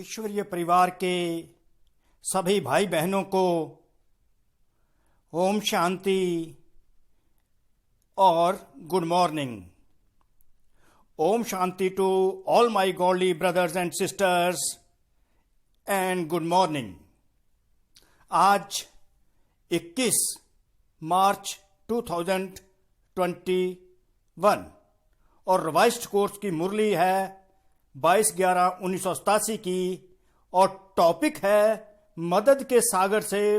ईश्वरीय परिवार के सभी भाई बहनों को ओम शांति और good morning. Om Shanti to all my godly brothers and sisters and good morning. आज 21 मार्च 2021 और रिवाइज्ड कोर्स की मुरली है 22/11/1987 की और टॉपिक है मदद के सागर से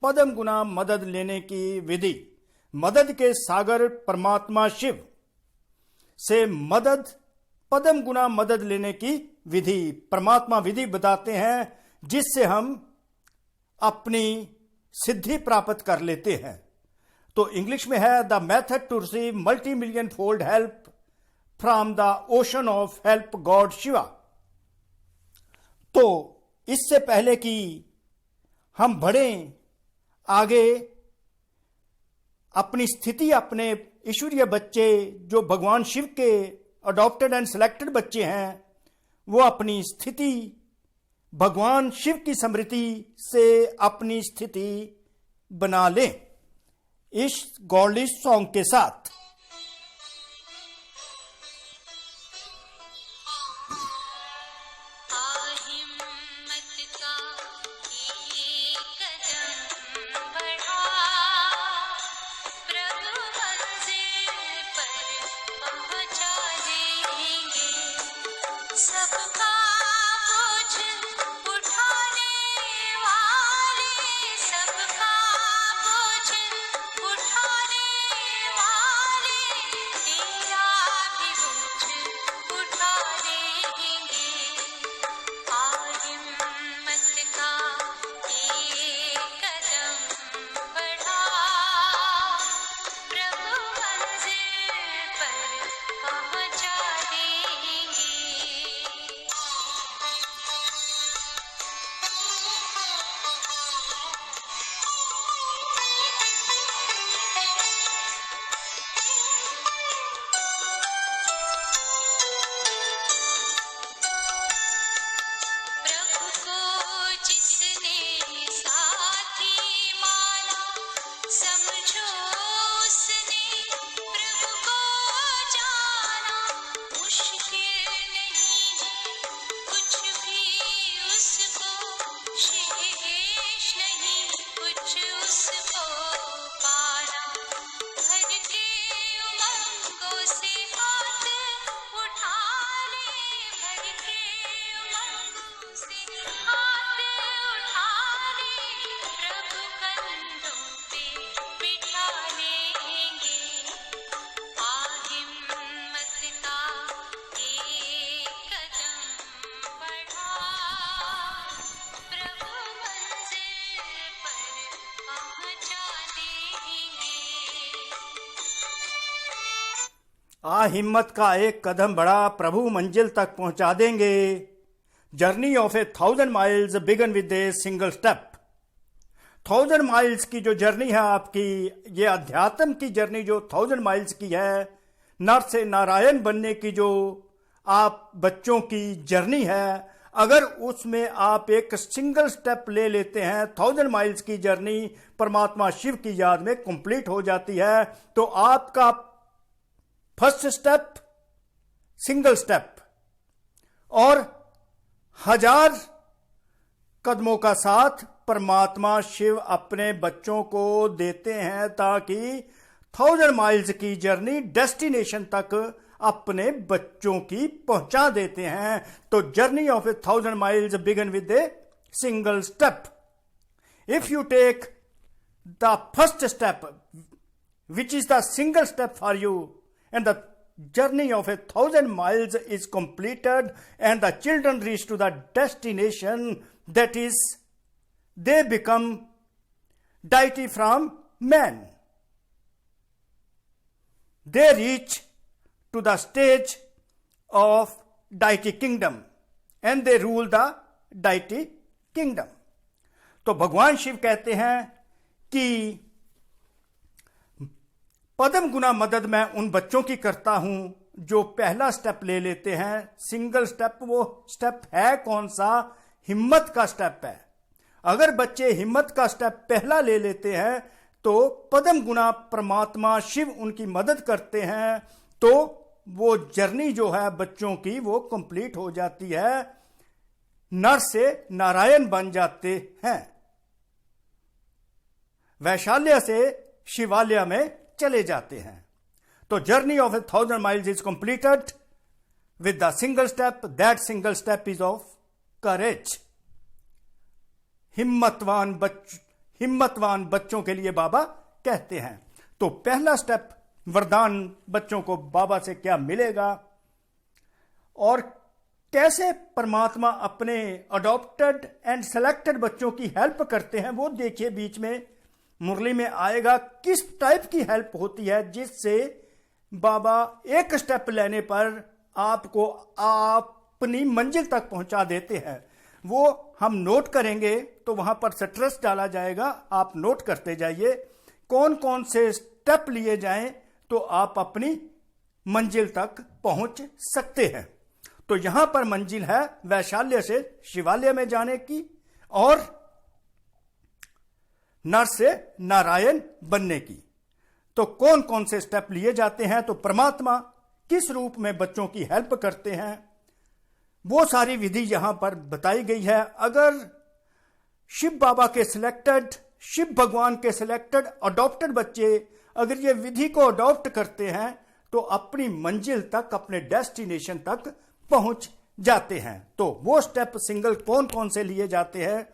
पदम गुना मदद लेने की विधि। मदद के सागर परमात्मा शिव से मदद पदम गुना मदद लेने की विधि। परमात्मा विधि बताते हैं जिससे हम अपनी सिद्धि प्राप्त कर लेते हैं। तो इंग्लिश में है the method to receive multi million fold help from the ocean of help God Shiva. तो इससे पहले कि हम बढ़ें आगे, अपनी स्थिति अपने ईश्वरीय बच्चे जो भगवान शिव के अडॉप्टेड एंड सिलेक्टेड बच्चे हैं, वो अपनी स्थिति भगवान शिव की स्मृति से अपनी स्थिति बना लें इस गॉडली सॉन्ग के साथ। हिम्मत का एक कदम बढ़ा, प्रभु मंजिल तक पहुंचा देंगे। Journey of a 1000 miles begin with a single step. 1000 miles की जो जर्नी है आपकी, ये अध्यात्म की जर्नी जो 1000 माइल्स की है, नर से नारायण बनने की जो आप बच्चों की जर्नी है, अगर उसमें आप एक सिंगल स्टेप ले लेते हैं, 1000 माइल्स की जर्नी परमात्मा शिव की याद में कंप्लीट हो जाती है। तो आपका फर्स्ट स्टेप सिंगल स्टेप और 1000 कदमों का साथ परमात्मा शिव अपने बच्चों को देते हैं ताकि 1000 माइल्स की जर्नी डेस्टिनेशन तक अपने बच्चों की पहुंचा देते हैं। तो journey of a 1000 miles begin with a single step. If you take the first step which is the single step for you, and the journey of 1000 miles is completed and the children reach to the destination, that is they become deity from man. They reach to the stage of deity kingdom and they rule the deity kingdom. तो भगवान शिव कहते हैं कि पदम गुना मदद मैं उन बच्चों की करता हूं जो पहला स्टेप ले लेते हैं सिंगल स्टेप, वो स्टेप है कौन सा? हिम्मत का स्टेप है। अगर बच्चे हिम्मत का स्टेप पहला ले लेते हैं तो पदम गुना परमात्मा शिव उनकी मदद करते हैं, तो वो जर्नी जो है बच्चों की वो कंप्लीट हो जाती है, नर से नारायण बन जाते हैं, वैशाल्य से शिवालय में चले जाते हैं। तो journey of 1000 miles is completed with the single step, that single step is of courage. हिम्मतवान बच्चों के लिए बाबा कहते हैं। तो पहला स्टेप वरदान बच्चों को बाबा से क्या मिलेगा और कैसे परमात्मा अपने अडॉप्टेड एंड सेलेक्टेड बच्चों की हेल्प करते हैं, वो देखिए बीच में मुरली में आएगा। किस टाइप की हेल्प होती है जिससे बाबा एक स्टेप लेने पर आपको अपनी मंजिल तक पहुंचा देते हैं, वो हम नोट करेंगे। तो वहां पर स्ट्रेस डाला जाएगा, आप नोट करते जाइए कौन कौन से स्टेप लिए जाएं तो आप अपनी मंजिल तक पहुंच सकते हैं। तो यहां पर मंजिल है वैशाल्य से शिवालय में जाने की और नर से नारायण बनने की। तो कौन कौन से स्टेप लिए जाते हैं, तो परमात्मा किस रूप में बच्चों की हेल्प करते हैं, वो सारी विधि यहां पर बताई गई है। अगर शिव बाबा के सिलेक्टेड, शिव भगवान के सिलेक्टेड अडॉप्टेड बच्चे अगर ये विधि को अडॉप्ट करते हैं तो अपनी मंजिल तक, अपने डेस्टिनेशन तक पहुंच जाते हैं। तो वो स्टेप सिंगल कौन कौन से लिए जाते हैं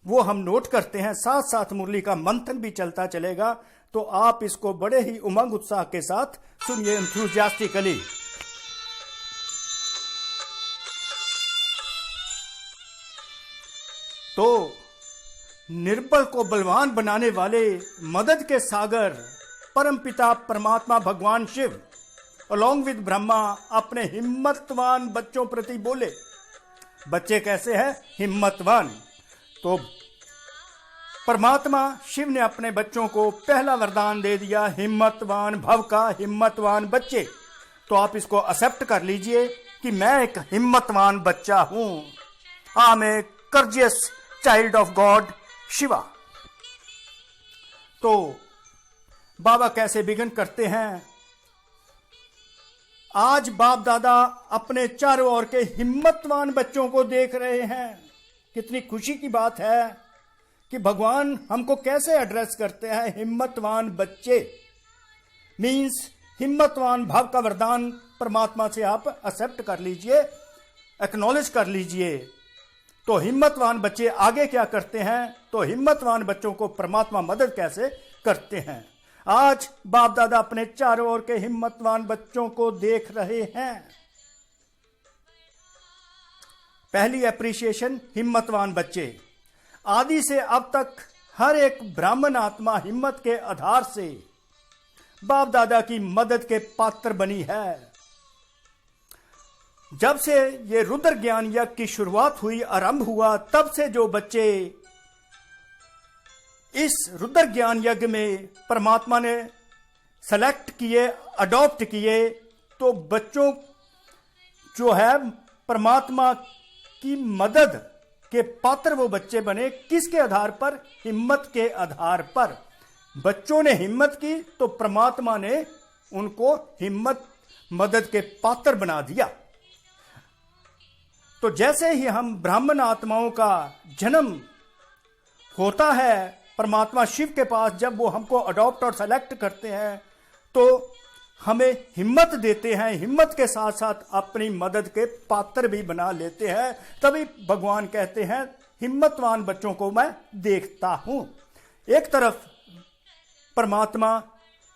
वो हम नोट करते हैं, साथ साथ मुरली का मंथन भी चलता चलेगा। तो आप इसको बड़े ही उमंग उत्साह के साथ सुनिए, एंथुसियास्टिकली। तो निर्बल को बलवान बनाने वाले मदद के सागर परमपिता परमात्मा भगवान शिव अलॉन्ग विद ब्रह्मा अपने हिम्मतवान बच्चों प्रति बोले। बच्चे कैसे हैं? हिम्मतवान। तो परमात्मा शिव ने अपने बच्चों को पहला वरदान दे दिया, हिम्मतवान भव का, हिम्मतवान बच्चे। तो आप इसको एक्सेप्ट कर लीजिए कि मैं एक हिम्मतवान बच्चा हूं। I am a courageous child of God Shiva. तो बाबा कैसे बिगिन करते हैं? आज बाप दादा अपने चारों ओर के हिम्मतवान बच्चों को देख रहे हैं। कितनी खुशी की बात है कि भगवान हमको कैसे एड्रेस करते हैं, हिम्मतवान बच्चे। मींस हिम्मतवान भाव का वरदान परमात्मा से आप एक्सेप्ट कर लीजिए, एक्नॉलेज कर लीजिए। तो हिम्मतवान बच्चे आगे क्या करते हैं? तो हिम्मतवान बच्चों को परमात्मा मदद कैसे करते हैं? आज बाप दादा अपने चारों ओर के हिम्मतवान बच्चों को देख रहे हैं। पहली एप्रिसिएशन, हिम्मतवान बच्चे। आदि से अब तक हर एक ब्राह्मण आत्मा हिम्मत के आधार से बाप दादा की मदद के पात्र बनी है। जब से ये रुद्र ज्ञान यज्ञ की शुरुआत हुई, आरंभ हुआ, तब से जो बच्चे इस रुद्र ज्ञान यज्ञ में परमात्मा ने सेलेक्ट किए, अडॉप्ट किए, तो बच्चों जो है परमात्मा की मदद के पात्र वो बच्चे बने। किसके आधार पर? हिम्मत के आधार पर। बच्चों ने हिम्मत की तो परमात्मा ने उनको हिम्मत मदद के पात्र बना दिया। तो जैसे ही हम ब्राह्मण आत्माओं का जन्म होता है परमात्मा शिव के पास, जब वो हमको अडॉप्ट और सेलेक्ट करते हैं तो हमें हिम्मत देते हैं, हिम्मत के साथ साथ अपनी मदद के पात्र भी बना लेते हैं। तभी भगवान कहते हैं हिम्मतवान बच्चों को मैं देखता हूं। एक तरफ परमात्मा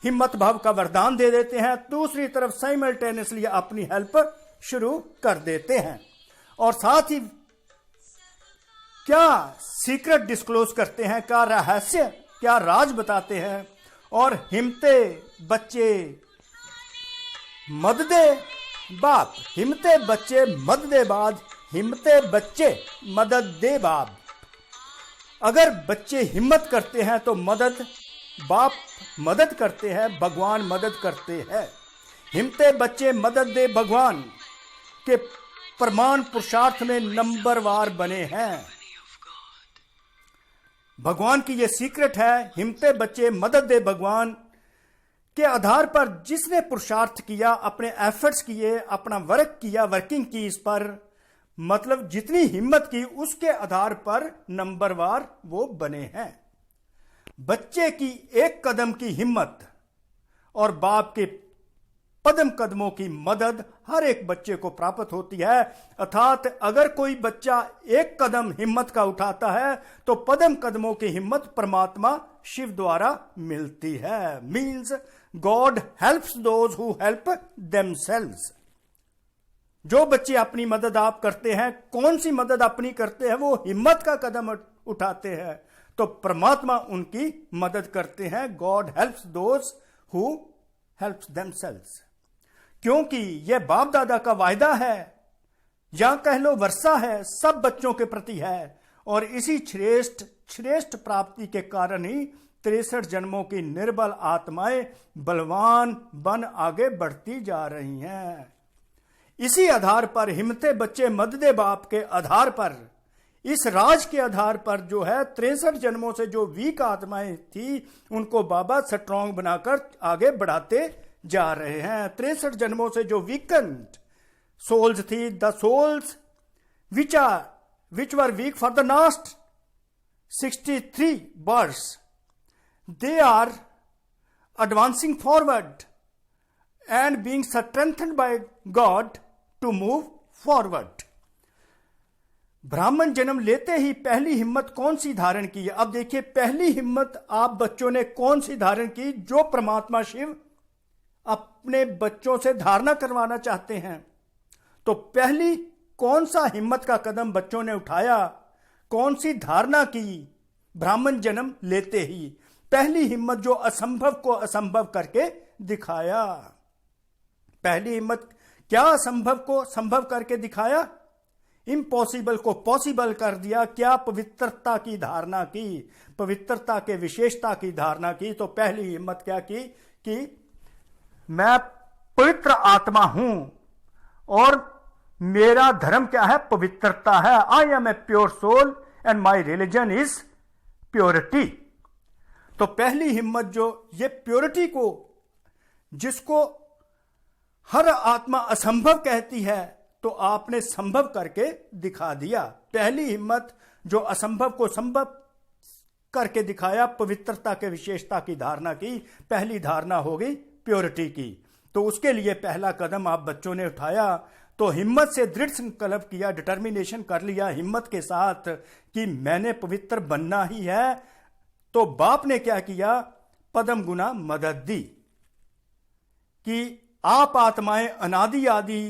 हिम्मत भाव का वरदान दे देते हैं, दूसरी तरफ साइमल्टेनियसली अपनी हेल्प शुरू कर देते हैं और साथ ही क्या सीक्रेट डिस्क्लोज करते हैं, क्या रहस्य, क्या राज बताते हैं। और हिम्मते बच्चे मददे बाप, हिम्मते बच्चे मददे बाद, हिम्मते बच्चे मदद दे बाप। अगर बच्चे हिम्मत करते हैं तो मदद बाप मदद करते हैं, भगवान मदद करते हैं। हिम्मते बच्चे मदद दे भगवान के प्रमाण पुरुषार्थ में नंबरवार बने हैं। भगवान की यह सीक्रेट है। हिम्मते बच्चे मदद दे भगवान के आधार पर जिसने पुरुषार्थ किया, अपने एफर्ट्स किए, अपना वर्क किया, वर्किंग की इस पर, मतलब जितनी हिम्मत की उसके आधार पर नंबरवार वो बने हैं। बच्चे की एक कदम की हिम्मत और बाप के पदम कदमों की मदद हर एक बच्चे को प्राप्त होती है। अर्थात अगर कोई बच्चा एक कदम हिम्मत का उठाता है तो पदम कदमों की हिम्मत परमात्मा शिव द्वारा मिलती है। Means God helps those who help themselves. जो बच्चे अपनी मदद आप करते हैं, कौन सी मदद अपनी करते हैं? वो हिम्मत का कदम उठाते हैं तो परमात्मा उनकी मदद करते हैं। God helps those who helps themselves. क्योंकि यह बाप दादा का वायदा है, या कह लो वर्षा है, सब बच्चों के प्रति है। और इसी श्रेष्ठ प्राप्ति के कारण ही 63 जन्मों की निर्बल आत्माएं बलवान बन आगे बढ़ती जा रही हैं। इसी आधार पर हिम्मते बच्चे मददे बाप के आधार पर, इस राज के आधार पर जो है 63 जन्मों से जो वीक आत्माएं थी उनको बाबा स्ट्रांग बनाकर आगे बढ़ाते जा रहे हैं। 63 जन्मों से जो वीकेंड सोल्स थी, the souls which were weak for the last 63 births, they are advancing forward and being strengthened by God to move forward. ब्राह्मण जन्म लेते ही पहली हिम्मत कौन सी धारण की है? अब देखिए, पहली हिम्मत आप बच्चों ने कौन सी धारण की? जो परमात्मा शिव अपने बच्चों से धारणा करवाना चाहते हैं। तो पहली कौन सा हिम्मत का कदम बच्चों ने उठाया? कौन सी धारणा की? ब्राह्मण जन्म लेते ही पहली हिम्मत जो असंभव को असंभव करके दिखाया। पहली हिम्मत क्या? असंभव को संभव करके दिखाया, इम्पॉसिबल को पॉसिबल कर दिया। क्या? पवित्रता की धारणा की, पवित्रता के विशेषता की धारणा की। तो पहली हिम्मत क्या की कि मैं पवित्र आत्मा हूं और मेरा धर्म क्या है? पवित्रता है। I am a pure soul and my religion is purity. तो पहली हिम्मत जो ये प्योरिटी को, जिसको हर आत्मा असंभव कहती है, तो आपने संभव करके दिखा दिया। पहली हिम्मत जो असंभव को संभव करके दिखाया, पवित्रता के विशेषता की धारणा की। पहली धारणा हो गई प्योरिटी की। तो उसके लिए पहला कदम आप बच्चों ने उठाया। तो हिम्मत से दृढ़ संकल्प किया, डिटर्मिनेशन कर लिया हिम्मत के साथ कि मैंने पवित्र बनना ही है। तो बाप ने क्या किया? पदम गुना मदद दी कि आप आत्माएं अनादि आदि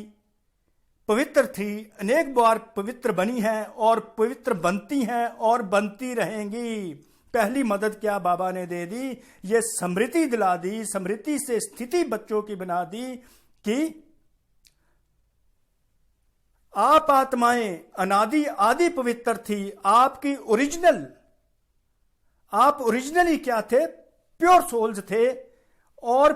पवित्र थी, अनेक बार पवित्र बनी हैं और पवित्र बनती हैं और बनती रहेंगी। पहली मदद क्या बाबा ने दे दी? ये स्मृति दिला दी, स्मृति से स्थिति बच्चों की बना दी कि आप आत्माएं अनादि आदि पवित्र थी। आपकी आप ओरिजिनली क्या थे? प्योर सोल्स थे और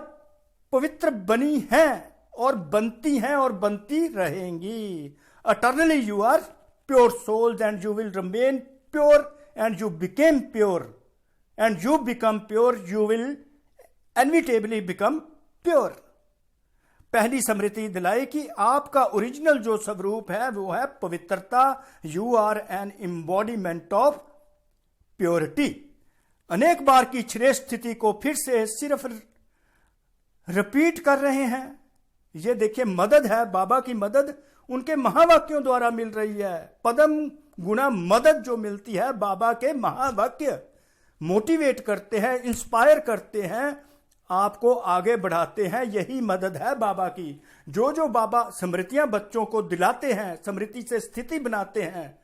पवित्र बनी हैं और बनती हैं और बनती रहेंगी। Eternally you are pure souls and you will remain pure and you became pure and you become pure, you will inevitably become pure. पहली स्मृति दिलाई कि आपका ओरिजिनल जो स्वरूप है वो है पवित्रता। You are an embodiment of purity. अनेक बार की श्रेष्ठ स्थिति को फिर से सिर्फ रिपीट कर रहे हैं। ये देखिए, मदद है, बाबा की मदद उनके महावाक्यों द्वारा मिल रही है। पदम गुना मदद जो मिलती है, बाबा के महावाक्य मोटिवेट करते हैं, इंस्पायर करते हैं, आपको आगे बढ़ाते हैं। यही मदद है बाबा की। जो जो बाबा स्मृतियां बच्चों को दिलाते हैं, स्मृति से स्थिति बनाते हैं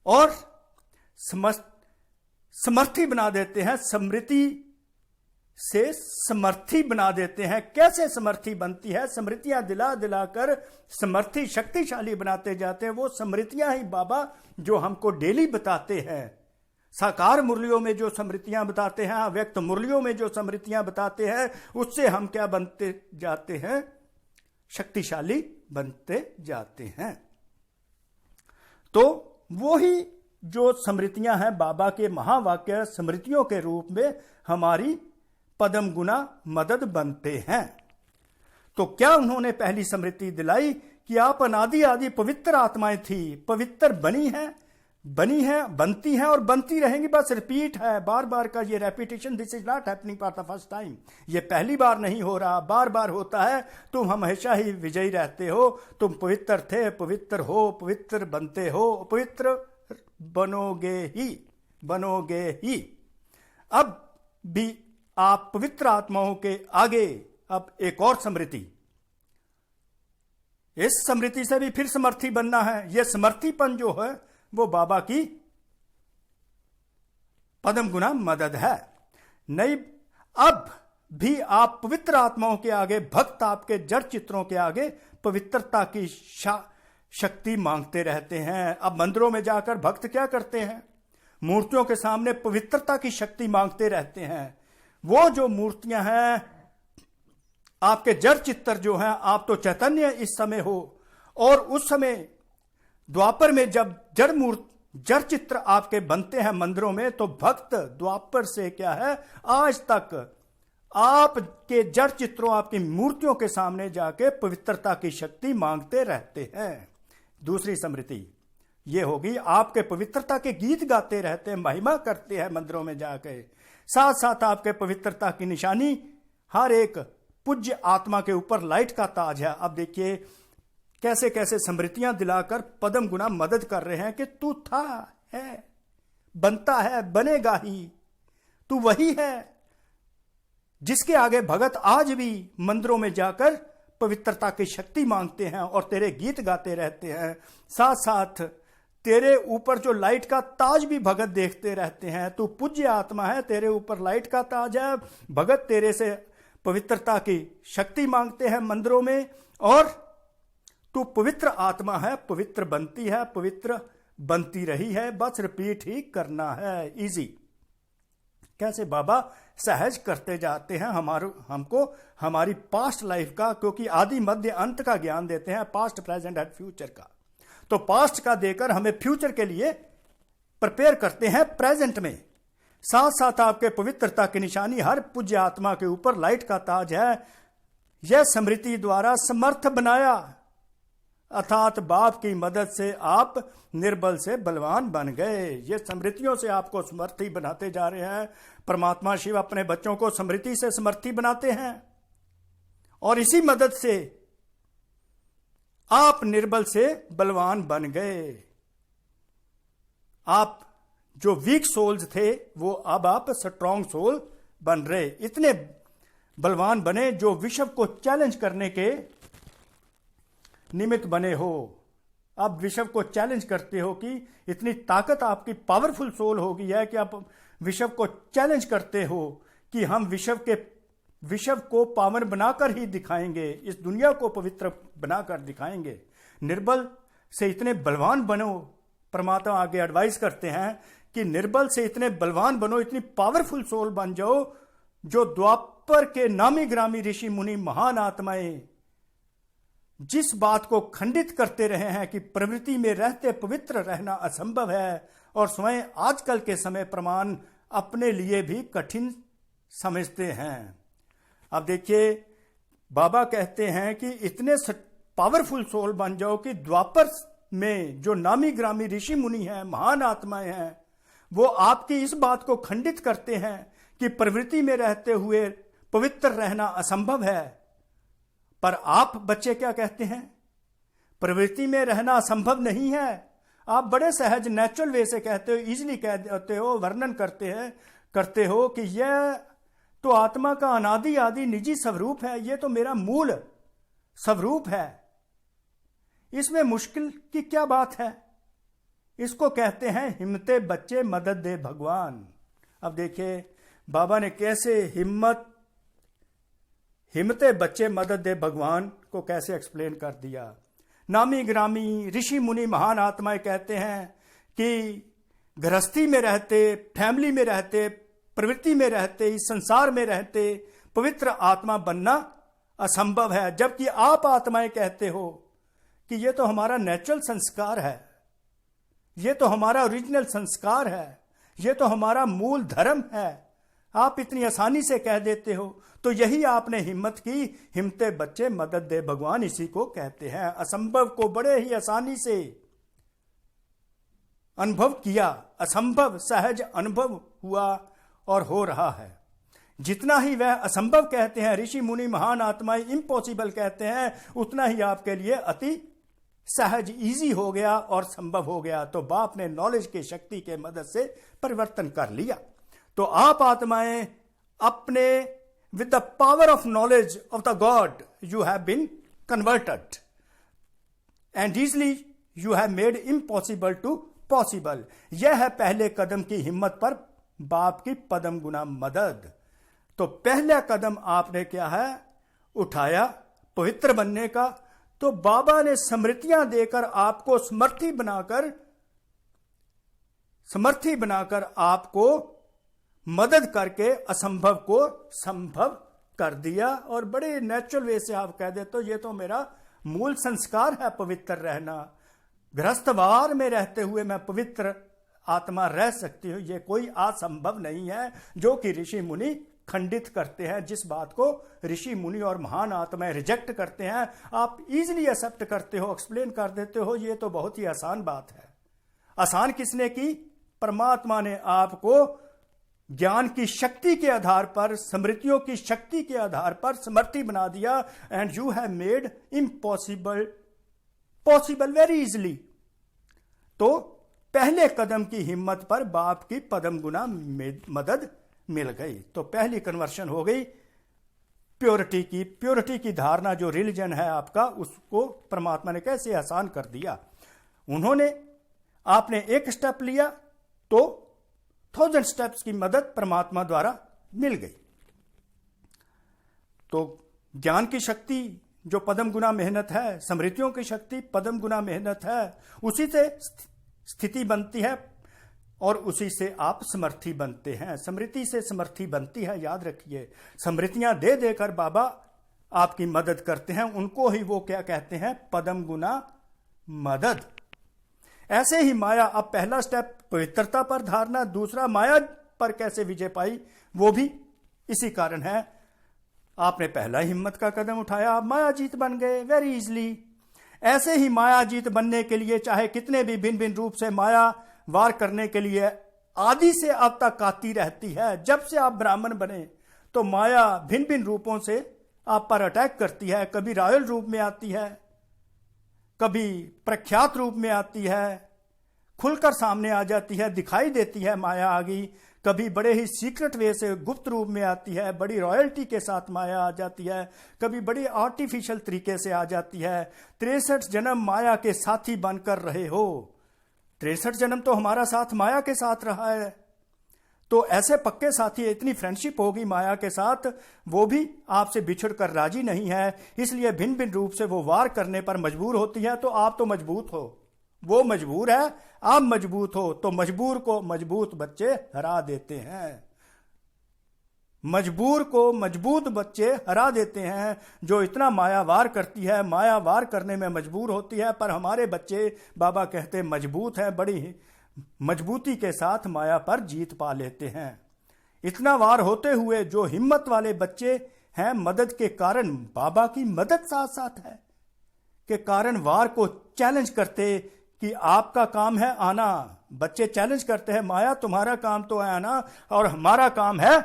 और समर्थी बना देते हैं, स्मृति से समर्थी बना देते हैं। कैसे समर्थी बनती है? स्मृतियां दिला दिलाकर समर्थी शक्तिशाली बनाते जाते हैं। वो स्मृतियां ही बाबा जो हमको डेली बताते हैं, साकार मुरलियों में जो स्मृतियां बताते हैं, व्यक्त मुरलियों में जो स्मृतियां बताते हैं, उससे हम क्या बनते जाते हैं? शक्तिशाली बनते जाते हैं। तो वो ही जो स्मृतियां हैं बाबा के महावाक्य स्मृतियों के रूप में हमारी पदम गुना मदद बनते हैं। तो क्या उन्होंने पहली स्मृति दिलाई कि आप अनादि आदि पवित्र आत्माएं थी, पवित्र बनी है, बनती हैं और बनती रहेंगी। बस रिपीट है, बार बार का ये repetition. This is not happening for the first time. ये पहली बार नहीं हो रहा, बार बार होता है। तुम हमेशा ही विजयी रहते हो। तुम पवित्र थे, पवित्र हो, पवित्र बनते हो, पवित्र बनोगे ही। अब भी आप पवित्र आत्माओं के आगे अब एक और स्मृति, इस स्मृति से भी फिर समर्थी बनना है। यह समर्थीपन जो है वो बाबा की पदम गुना मदद है। नहीं, अब भी आप पवित्र आत्माओं के आगे, भक्त आपके जड़ चित्रों के आगे पवित्रता की शक्ति मांगते रहते हैं। अब मंदिरों में जाकर भक्त क्या करते हैं? मूर्तियों के सामने पवित्रता की शक्ति मांगते रहते हैं। वो जो मूर्तियां हैं, आपके जड़ चित्तर जो हैं, आप तो चैतन्य इस समय हो, और उस समय द्वापर में जब जड़ चित्र आपके बनते हैं मंदिरों में, तो भक्त द्वापर से क्या है, आज तक आपके जड़ चित्रों, आपकी मूर्तियों के सामने जाके पवित्रता की शक्ति मांगते रहते हैं। दूसरी स्मृति ये होगी, आपके पवित्रता के गीत गाते रहते हैं, महिमा करते हैं मंदिरों में जाके। साथ साथ आपके पवित्रता की निशानी हर एक पूज्य आत्मा के ऊपर लाइट का ताज है। अब देखिए कैसे कैसे स्मृतियां दिलाकर पदम गुना मदद कर रहे हैं कि तू था, है, बनता है, बनेगा ही, तू वही है जिसके आगे भगत आज भी मंदिरों में जाकर पवित्रता की शक्ति मांगते हैं और तेरे गीत गाते रहते हैं। साथ साथ तेरे ऊपर जो लाइट का ताज भी भगत देखते रहते हैं। तू पूज्य आत्मा है, तेरे ऊपर लाइट का ताज है। भगत तेरे से पवित्रता की शक्ति मांगते हैं मंदिरों में, और तू पवित्र आत्मा है, पवित्र बनती है, पवित्र बनती रही है। बस रिपीट ही करना है। इजी कैसे बाबा सहज करते जाते हैं हमको हमारी पास्ट लाइफ का, क्योंकि आदि मध्य अंत का ज्ञान देते हैं, पास्ट प्रेजेंट एंड फ्यूचर का। तो पास्ट का देकर हमें फ्यूचर के लिए प्रिपेयर करते हैं प्रेजेंट में। साथ साथ आपके पवित्रता की निशानी हर पूज्य आत्मा के ऊपर लाइट का ताज है। यह स्मृति द्वारा समर्थ बनाया, अर्थात बाप की मदद से आप निर्बल से बलवान बन गए। ये स्मृतियों से आपको समर्थी बनाते जा रहे हैं। परमात्मा शिव अपने बच्चों को स्मृति से समर्थी बनाते हैं, और इसी मदद से आप निर्बल से बलवान बन गए। आप जो वीक सोल्स थे वो अब आप स्ट्रॉन्ग सोल बन रहे। इतने बलवान बने जो विश्व को चैलेंज करने के निमित्त बने हो। अब विश्व को चैलेंज करते हो कि इतनी ताकत आपकी पावरफुल सोल हो गई है कि आप विश्व को चैलेंज करते हो कि हम विश्व को पावन बनाकर ही दिखाएंगे, इस दुनिया को पवित्र बनाकर दिखाएंगे। निर्बल से इतने बलवान बनो। परमात्मा आगे एडवाइस करते हैं कि निर्बल से इतने बलवान बनो, इतनी पावरफुल सोल बन जाओ, जो द्वापर के नामी ग्रामी ऋषि मुनि महान आत्माएं जिस बात को खंडित करते रहे हैं कि प्रवृत्ति में रहते पवित्र रहना असंभव है, और स्वयं आजकल के समय प्रमाण अपने लिए भी कठिन समझते हैं। अब देखिए बाबा कहते हैं कि इतने पावरफुल सोल बन जाओ कि द्वापर में जो नामी ग्रामी ऋषि मुनि हैं, महान आत्माएं हैं, वो आपकी इस बात को खंडित करते हैं कि प्रवृत्ति में रहते हुए पवित्र रहना असंभव है। पर आप बच्चे क्या कहते हैं? प्रवृत्ति में रहना असंभव नहीं है। आप बड़े सहज नेचुरल वे से कहते हो, इजीली कहते हो, वर्णन करते हो कि यह तो आत्मा का अनादि आदि निजी स्वरूप है, यह तो मेरा मूल स्वरूप है, इसमें मुश्किल की क्या बात है? इसको कहते हैं हिम्मते बच्चे मदद दे भगवान। अब देखिए बाबा ने कैसे हिम्मते बच्चे मदद दे भगवान को कैसे एक्सप्लेन कर दिया। नामी ग्रामी ऋषि मुनि महान आत्माएं कहते हैं कि गृहस्थी में रहते, फैमिली में रहते, प्रवृत्ति में रहते, इस संसार में रहते पवित्र आत्मा बनना असंभव है। जबकि आप आत्माएं कहते हो कि ये तो हमारा नेचुरल संस्कार है, ये तो हमारा ओरिजिनल संस्कार है, ये तो हमारा मूल धर्म है। आप इतनी आसानी से कह देते हो। तो यही आपने हिम्मत की, हिम्मते बच्चे मदद दे भगवान, इसी को कहते हैं। असंभव को बड़े ही आसानी से अनुभव किया, असंभव सहज अनुभव हुआ और हो रहा है। जितना ही वह असंभव कहते हैं, ऋषि मुनि महान आत्माएं इम्पॉसिबल कहते हैं, उतना ही आपके लिए अति सहज इजी हो गया और संभव हो गया। तो बाप ने नॉलेज की शक्ति के मदद से परिवर्तन कर लिया। तो आप आत्माएं अपने with the power of knowledge of the God you have been converted and easily you have made impossible to possible. यह है पहले कदम की हिम्मत पर बाप की पदम गुना मदद। तो पहला कदम आपने क्या है उठाया पवित्र बनने का। तो बाबा ने स्मृतियां देकर आपको समर्थी बनाकर आपको मदद करके असंभव को संभव कर दिया। और बड़े नेचुरल वे से आप कह देते हो ये तो मेरा मूल संस्कार है पवित्र रहना। गृहस्थवार में रहते हुए मैं पवित्र आत्मा रह सकती हूं, ये कोई असंभव नहीं है, जो कि ऋषि मुनि खंडित करते हैं। जिस बात को ऋषि मुनि और महान आत्माएं रिजेक्ट करते हैं, आप इजीली एक्सेप्ट करते हो, एक्सप्लेन कर देते हो, ये तो बहुत ही आसान बात है। आसान किसने की? परमात्मा ने आपको ज्ञान की शक्ति के आधार पर, स्मृतियों की शक्ति के आधार पर समर्थी बना दिया। And you have made impossible possible very easily. तो पहले कदम की हिम्मत पर बाप की पदम गुना मदद मिल गई। तो पहली कन्वर्शन हो गई प्योरिटी की धारणा जो रिलीजन है आपका, उसको परमात्मा ने कैसे आसान कर दिया। आपने एक स्टेप लिया तो 1000 स्टेप्स की मदद परमात्मा द्वारा मिल गई। तो ज्ञान की शक्ति जो पदम गुना मेहनत है, स्मृतियों की शक्ति पदम गुना मेहनत है, उसी से स्थिति बनती है और उसी से आप समर्थी बनते हैं। स्मृति से समर्थी बनती है, याद रखिए। स्मृतियां दे देकर बाबा आपकी मदद करते हैं, उनको ही वो क्या कहते हैं? पदम गुना मदद। ऐसे ही माया, अब पहला स्टेप पवित्रता पर धारणा, दूसरा माया पर कैसे विजय पाई, वो भी इसी कारण है। आपने पहला हिम्मत का कदम उठाया, आप माया जीत बन गए वेरी इजली। ऐसे ही माया जीत बनने के लिए चाहे कितने भी भिन्न भिन्न रूप से माया वार करने के लिए आदि से अब तक आती रहती है। जब से आप ब्राह्मण बने तो माया भिन्न भिन्न रूपों से आप पर अटैक करती है। कभी रॉयल रूप में आती है, कभी प्रख्यात रूप में आती है, खुलकर सामने आ जाती है, दिखाई देती है माया आ गई। कभी बड़े ही सीक्रेट वे से गुप्त रूप में आती है, बड़ी रॉयल्टी के साथ माया आ जाती है, कभी बड़ी आर्टिफिशियल तरीके से आ जाती है। 63 जन्म माया के साथी बनकर रहे हो। 63 जन्म तो हमारा साथ माया के साथ रहा है। तो ऐसे पक्के साथी, इतनी फ्रेंडशिप होगी माया के साथ, वो भी आपसे बिछड़ कर राजी नहीं है। इसलिए भिन्न भिन्न रूप से वो वार करने पर मजबूर होती है। तो आप तो मजबूत हो, वो मजबूर है, आप मजबूत हो। तो मजबूर को मजबूत बच्चे हरा देते हैं। मजबूर को मजबूत बच्चे हरा देते हैं। जो इतना माया वार करती है, माया वार करने में मजबूर होती है। पर हमारे बच्चे, बाबा कहते, मजबूत है, बड़ी मजबूती के साथ माया पर जीत पा लेते हैं। इतना वार होते हुए जो हिम्मत वाले बच्चे हैं, मदद के कारण, बाबा की मदद साथ साथ है के कारण वार को चैलेंज करते कि आपका काम है आना। बच्चे चैलेंज करते हैं, माया तुम्हारा काम तो है आना और हमारा काम है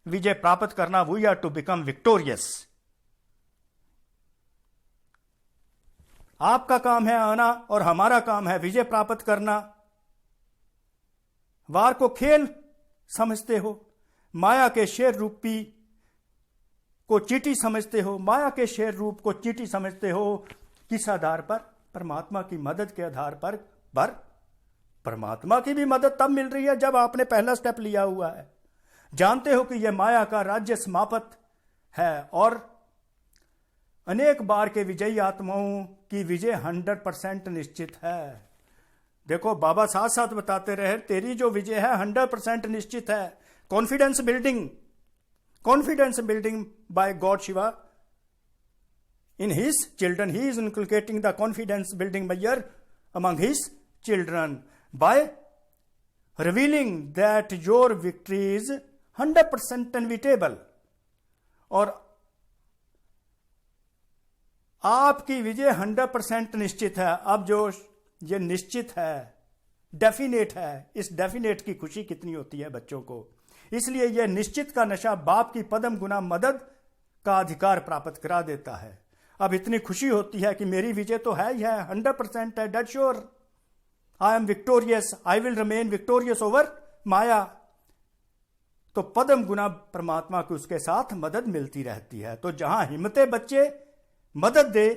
विजय प्राप्त करना। We are to become victorious. आपका काम है आना और हमारा काम है विजय प्राप्त करना। वार को खेल समझते हो, माया के शेर रूपी को चींटी समझते हो, माया के शेर रूप को चींटी समझते हो। किस आधार पर? परमात्मा की मदद के आधार पर। परमात्मा की भी मदद तब मिल रही है जब आपने पहला स्टेप लिया हुआ है। जानते हो कि यह माया का राज्य समाप्त है और अनेक बार के विजयी आत्माओं की विजय 100% निश्चित है। देखो बाबा साथ साथ बताते रहे, तेरी जो विजय है 100% निश्चित है। Confidence building bye God Shiva in his children. He is inculcating the confidence building measure among his children by revealing that your victory is 100% inevitable. और आपकी विजय 100% निश्चित है। अब जो ये निश्चित है, डेफिनेट है, इस डेफिनेट की खुशी कितनी होती है बच्चों को। इसलिए यह निश्चित का नशा बाप की पदम गुना मदद का अधिकार प्राप्त करा देता है। अब इतनी खुशी होती है कि मेरी विजय तो है ही है, 100% है, dead sure, I am victorious, I will remain victorious over maya. तो पदम गुना परमात्मा को उसके साथ मदद मिलती रहती है। तो जहां हिम्मते बच्चे मदद दे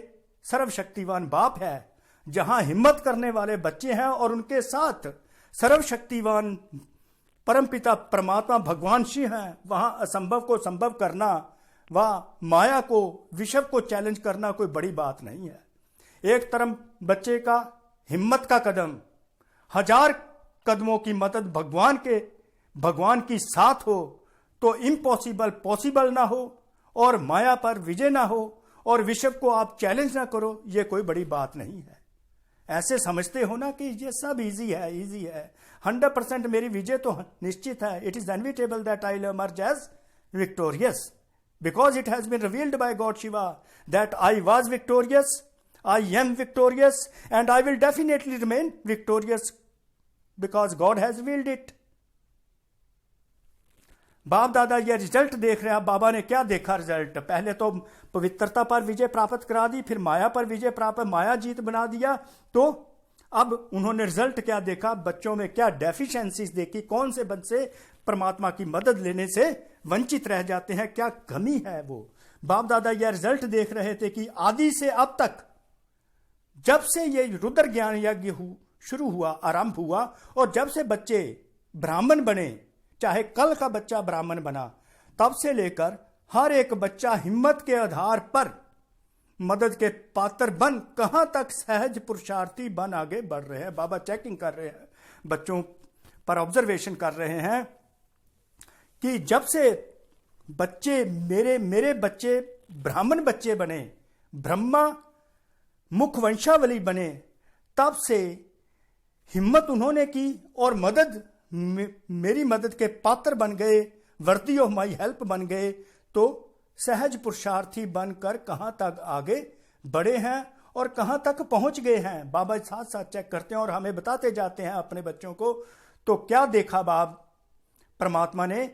सर्वशक्तिवान बाप है, जहां हिम्मत करने वाले बच्चे हैं और उनके साथ सर्वशक्तिवान परमपिता परमात्मा भगवान शिव हैं, वहां असंभव को संभव करना, वह माया को, विश्व को चैलेंज करना कोई बड़ी बात नहीं है। एक तरफ बच्चे का हिम्मत का कदम, 1000 कदमों की मदद भगवान की साथ हो तो इम्पॉसिबल पॉसिबल ना हो, और माया पर विजय ना हो, और विश्व को आप चैलेंज ना करो, यह कोई बड़ी बात नहीं है। ऐसे समझते हो ना कि ये सब इजी है, 100% मेरी विजय तो निश्चित है। It is inevitable that I will emerge as victorious because it has been revealed by God Shiva that I was victorious, I am victorious, and I will definitely remain victorious because God has revealed it. बाप दादा ये result देख रहे हैं। बाबा ने क्या देखा result? पहले तो पवित्रता पर विजय प्राप्त करा दी, फिर माया पर विजय प्राप्त, माया जीत बना दिया। तो अब उन्होंने रिजल्ट क्या देखा? बच्चों में क्या डेफिशिएंसीज देखी, कौन से बच्चे परमात्मा की मदद लेने से वंचित रह जाते हैं, क्या कमी है वो। बाप दादा यह रिजल्ट देख रहे थे कि आदि से अब तक, जब से ये रुद्र ज्ञान यज्ञ शुरू हुआ, आरंभ हुआ, और जब से बच्चे ब्राह्मण बने, चाहे कल का बच्चा ब्राह्मण बना, तब से लेकर हर एक बच्चा हिम्मत के आधार पर मदद के पात्र बन कहां तक सहज पुरुषार्थी बन आगे बढ़ रहे हैं। बाबा चेकिंग कर रहे हैं, बच्चों पर ऑब्जर्वेशन कर रहे हैं कि जब से बच्चे मेरे बच्चे ब्राह्मण बच्चे बने, ब्रह्मा मुख वंशावली बने, तब से हिम्मत उन्होंने की और मदद, मेरी मदद के पात्र बन गए, वर्दी ऑफ माई हेल्प बन गए। तो सहज पुरुषार्थी बनकर कहां तक आगे बढ़े हैं और कहां तक पहुंच गए हैं। बाबा साथ साथ चेक करते हैं और हमें बताते जाते हैं अपने बच्चों को। तो क्या देखा बाप परमात्मा ने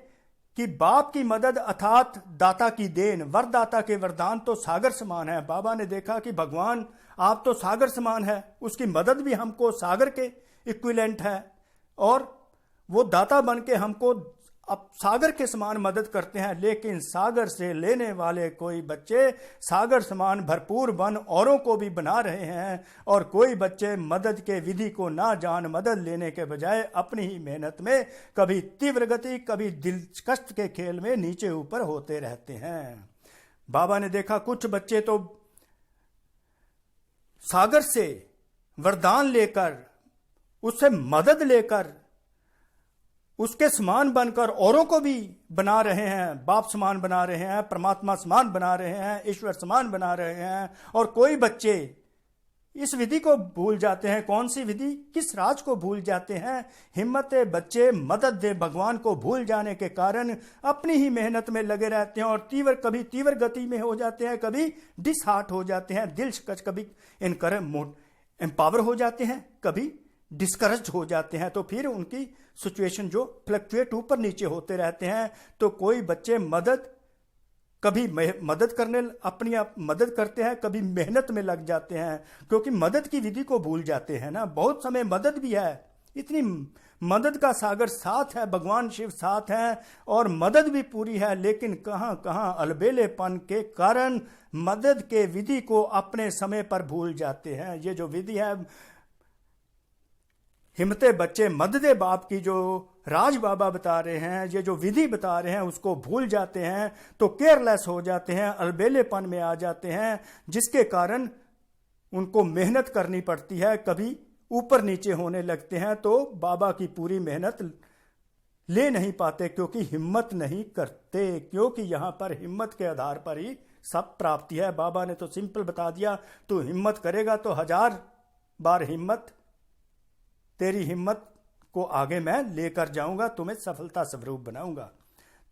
कि बाप की मदद अर्थात दाता की देन, वरदाता के वरदान तो सागर समान है। बाबा ने देखा कि भगवान आप तो सागर समान है, उसकी मदद भी हमको सागर के इक्विवेलेंट है, और वो दाता बन के हमको अब सागर के समान मदद करते हैं। लेकिन सागर से लेने वाले कोई बच्चे सागर समान भरपूर बन औरों को भी बना रहे हैं, और कोई बच्चे मदद के विधि को ना जान मदद लेने के बजाय अपनी ही मेहनत में कभी तीव्र गति, कभी दिलकश के खेल में नीचे ऊपर होते रहते हैं। बाबा ने देखा कुछ बच्चे तो सागर से वरदान लेकर, उससे मदद लेकर, उसके समान बनकर औरों को भी बना रहे हैं, बाप समान बना रहे हैं, परमात्मा समान बना रहे हैं, ईश्वर समान बना रहे हैं। और कोई बच्चे इस विधि को भूल जाते हैं। कौन सी विधि, किस राज को भूल जाते हैं? हिम्मत बच्चे मदद दे भगवान को भूल जाने के कारण अपनी ही मेहनत में लगे रहते हैं, और कभी तीव्र गति में हो जाते हैं, कभी डिसहार्ट हो जाते हैं, दिल शिकस्त, कभी एम्पावर हो जाते हैं, कभी डिस्करेज हो जाते हैं। तो फिर उनकी सिचुएशन जो फ्लक्चुएट ऊपर नीचे होते रहते हैं। तो कोई बच्चे कभी मदद करने अपनी आप मदद करते हैं, कभी मेहनत में लग जाते हैं, क्योंकि मदद की विधि को भूल जाते हैं ना। बहुत समय मदद भी है, इतनी मदद का सागर साथ है, भगवान शिव साथ हैं और मदद भी पूरी है, लेकिन कहां कहां अलबेलेपन के कारण मदद के विधि को अपने समय पर भूल जाते हैं। ये जो विधि है हिम्मते बच्चे मददे बाप की, जो राज बाबा बता रहे हैं, ये जो विधि बता रहे हैं, उसको भूल जाते हैं, तो केयरलेस हो जाते हैं, अलबेलेपन में आ जाते हैं, जिसके कारण उनको मेहनत करनी पड़ती है, कभी ऊपर नीचे होने लगते हैं तो बाबा की पूरी मेहनत ले नहीं पाते, क्योंकि हिम्मत नहीं करते, क्योंकि यहां पर हिम्मत के आधार पर ही सब प्राप्ति है। बाबा ने तो सिंपल बता दिया, तू हिम्मत करेगा तो 1000 बार हिम्मत, तेरी हिम्मत को आगे मैं लेकर जाऊंगा, तुम्हें सफलता स्वरूप बनाऊंगा।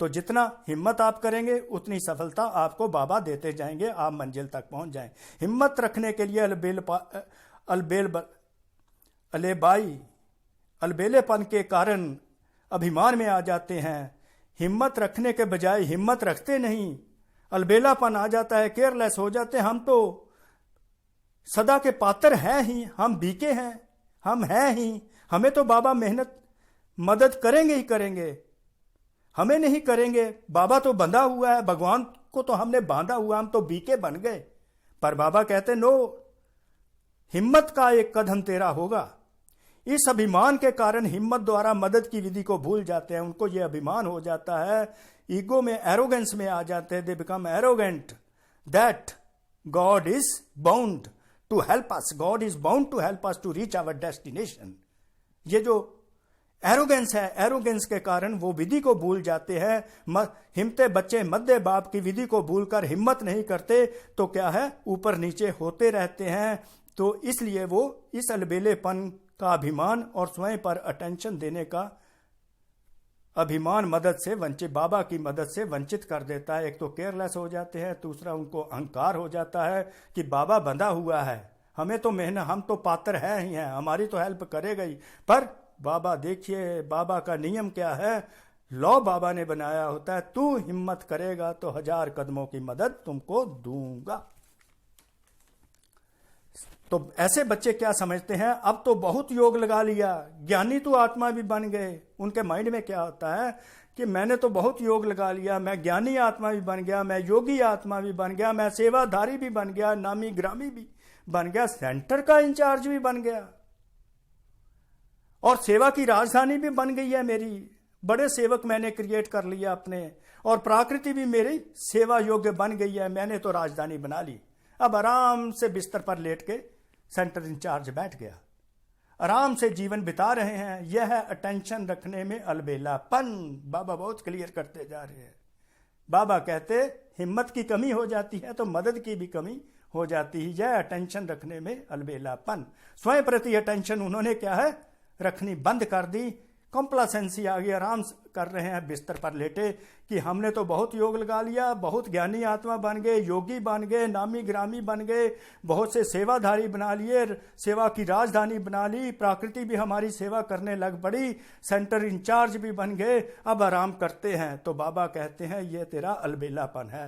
तो जितना हिम्मत आप करेंगे उतनी सफलता आपको बाबा देते जाएंगे, आप मंजिल तक पहुंच जाएं। हिम्मत रखने के लिए अलबेलेपन के कारण अभिमान में आ जाते हैं। हिम्मत रखने के बजाय हिम्मत रखते नहीं, अलबेलापन आ जाता है, केयरलेस हो जाते हैं। हम तो सदा के पात्र हैं ही, हम बीके हैं, हम हैं ही, हमें तो बाबा मेहनत मदद करेंगे ही करेंगे, हमें नहीं करेंगे। बाबा तो बंधा हुआ है, भगवान को तो हमने बांधा हुआ, हम तो बीके बन गए। पर बाबा कहते नो, हिम्मत का एक कदम तेरा होगा। इस अभिमान के कारण हिम्मत द्वारा मदद की विधि को भूल जाते हैं, उनको यह अभिमान हो जाता है, ईगो में, एरोगेंस में आ जाते हैं। They become arrogant that God is bound to help us, God is bound to help us to reach our destination. ये जो एरोगेंस है, एरोगेंस के कारण वो विधि को भूल जाते हैं। हिम्मते बच्चे मध्य बाप की विधि को भूलकर हिम्मत नहीं करते तो क्या है, ऊपर नीचे होते रहते हैं। तो इसलिए वो इस अलबेलेपन का अभिमान और स्वयं पर अटेंशन देने का अभिमान मदद से वंचित, बाबा की मदद से वंचित कर देता है। एक तो केयरलेस हो जाते हैं, दूसरा उनको अहंकार हो जाता है कि बाबा बंधा हुआ है, हमें तो मेहनत, हम तो पात्र हैं ही हैं, हमारी तो हेल्प करेगा ही। पर बाबा देखिए, बाबा का नियम क्या है, लॉ बाबा ने बनाया होता है, तू हिम्मत करेगा तो 1000 कदमों की मदद तुमको दूंगा। तो ऐसे बच्चे क्या समझते हैं, अब तो बहुत योग लगा लिया, ज्ञानी तो आत्मा भी बन गए। उनके माइंड में क्या होता है कि मैंने तो बहुत योग लगा लिया, मैं ज्ञानी आत्मा भी बन गया, मैं योगी आत्मा भी बन गया, मैं सेवाधारी भी बन गया, नामी ग्रामी भी बन गया, सेंटर का इंचार्ज भी बन गया, और सेवा की राजधानी भी बन गई है मेरी। बड़े सेवक मैंने क्रिएट कर लिया अपने, और प्रकृति भी मेरी सेवा योग्य बन गई है, मैंने तो राजधानी बना ली। अब आराम से बिस्तर पर लेट के सेंटर इंचार्ज बैठ गया, आराम से जीवन बिता रहे हैं। यह है अटेंशन रखने में अलबेलापन। बाबा बहुत क्लियर करते जा रहे हैं। बाबा कहते हिम्मत की कमी हो जाती है तो मदद की भी कमी हो जाती है। यह अटेंशन रखने में अलबेलापन। स्वयं प्रति अटेंशन उन्होंने क्या है, रखनी बंद कर दी। कॉम्प्लासेंसी आ गई, आराम कर रहे हैं बिस्तर पर लेटे कि हमने तो बहुत योग लगा लिया, बहुत ज्ञानी आत्मा बन गए, योगी बन गए, नामी ग्रामी बन गए, बहुत से सेवाधारी बना लिए, सेवा की राजधानी बना ली, प्रकृति भी हमारी सेवा करने लग पड़ी, सेंटर इंचार्ज भी बन गए, अब आराम करते हैं। तो बाबा कहते हैं ये तेरा अलबेलापन है।